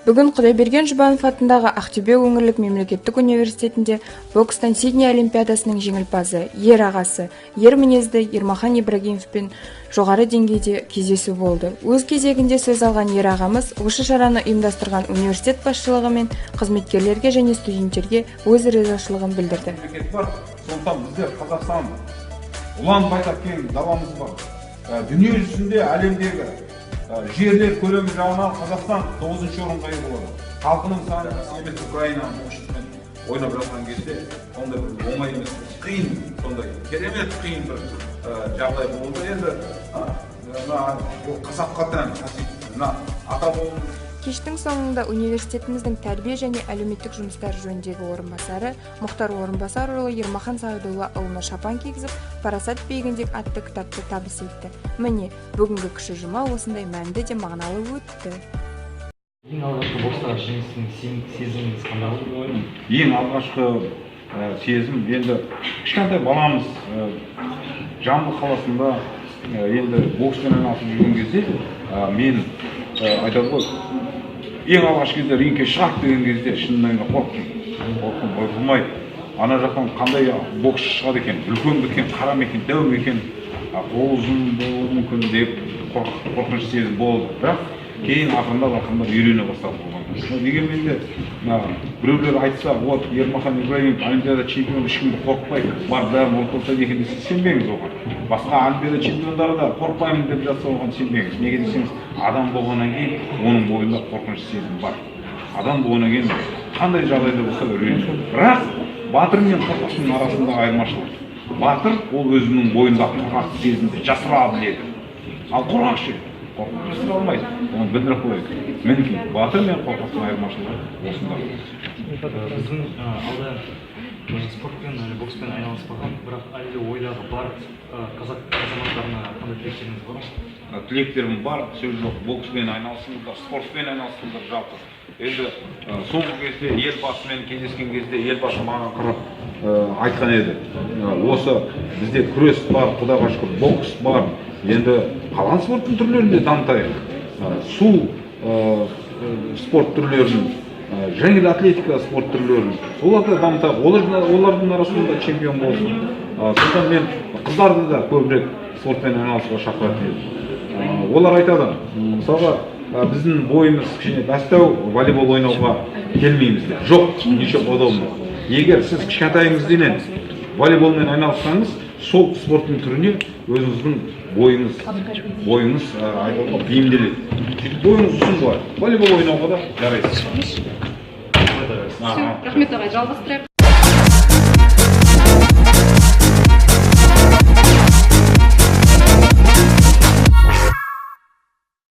Бүгін Құдайберген Жұбанов атындағы Ақтөбе өңірлік мемлекеттік университетінде бокстан Сидней Олимпиадасының жеңімпазы, ер ағасы, ер мінезді Ермахан Ибрагимовпен жоғары деңгейде кездесу болды. Өз кезегінде сөз алған ер ағамыз осы шараны ұйымдастырған университет басшылығы мен қызметкерлерге және студенттерге өз ризашылығын білдірді. Сондықтан бізде Қазақстан ұлан байтақ кең даламыз бар. Дүние жүзінде әлемдегі жерлер көлемі жағынан Қазақстан 9-ші орынға ие болады. Халқының саны емес Украинаның ойнап жатқан кезде ондай бір оңай емес, қиын, сондай керемет қиын бір жағдай болды. Енді қасапқа тән ата болу. Кештің соңында университетіміздің тәрбие және әлеуметтік жұмыстар жөніндегі орынбасары Мұхтар Орынбасарұлы Ермахан Сағидоллаұлына шапан кигізіп, Парасат биігінде атты кітапты табыс етті. Міне, бүгінгі кіші жұма осындай мәнді де мағыналы өтті. Ең алғашқы бокстағы жеңістің сезіміңіз қандай болды? Ең алғашқы сезім енді кішкентай баламыз Жамбыл қаласында енді бокспен айналысып жүрген кезде мен айтады ғой, ең алғашқы кезде рингке шығады деген кезде шынымен қорықтым, ойламай. Ана жақтан қандай боксшы шығады екен, үлкен бе екен, қара ма екен, дәу ме екен, қолы ұзын болуы мүмкін деп қорқыныш сезім болды. Бірақ кейін ақырындап үйрене бастады болған. Дегенмен де біреулер айтса, вот Ермахан Ибрагимов Олимпиада чемпионы ешкімді қорықпайды, бар бәрін ұмытылса екен десе, сенбеңіз оған. Басқа Олимпиада чемпиондары да қорықпаймын деп жатса оған сенбеңіз. Неге десеңіз, адам болғаннан кейін оның бойында қорқыныш сезім бар. Адам болғаннан кейін қандай жағдайда болса да үрейленеді. Бірақ батыр мен қорқақтың арасындағы айырмашылық. Батыр ол өзінің бойындағы қорқақ сезімді жасыра біледі. Ал қорқақшы қорқақ жасыра алмайды. Оны білдіріп қояйық. Мінекей батыр мен қорқақтың айырмашылығы осында. Біздің алда спортпен, бокспен айналыспаған, бірақ әлі ойдағы бар қазақ азаматтарына қандай тілектеріңіз бар ма? Тілектерім бар, сөз жоқ, бокспен айналысыңыздар, спортпен айналысыңыздар жалпы. Енді соңғы кезде елбасымен кездескен кезде елбасы маған қарап айтқан еді. Осы бізде күрес бар, Құдайға шүкір, бокс бар. Енді қалған спорттың түрлерін де дамытайық. Су спорт түрлерін, жеңіл атлетика спорт түрлерін, соларды дамытайық. Олардың арасында чемпион болсын. Сондықтан мен қыздарды да көбірек спортпен айналысуға шақыратын едім. Олар айтады, мысалға біздің бойымыз кішкене бастау волейбол ойнауға келмейміз деп. Жоқ, неше подобно. Егер сіз кішкентайыңыздан волейболмен айналыссаңыз, сол спорттың түріне өзіңіздің бойыңыз бейімделеді. Бойыңыз ұзын болады. Волейбол ойнауға да жарайсыз. Рахмет ағай, жалғастырайық.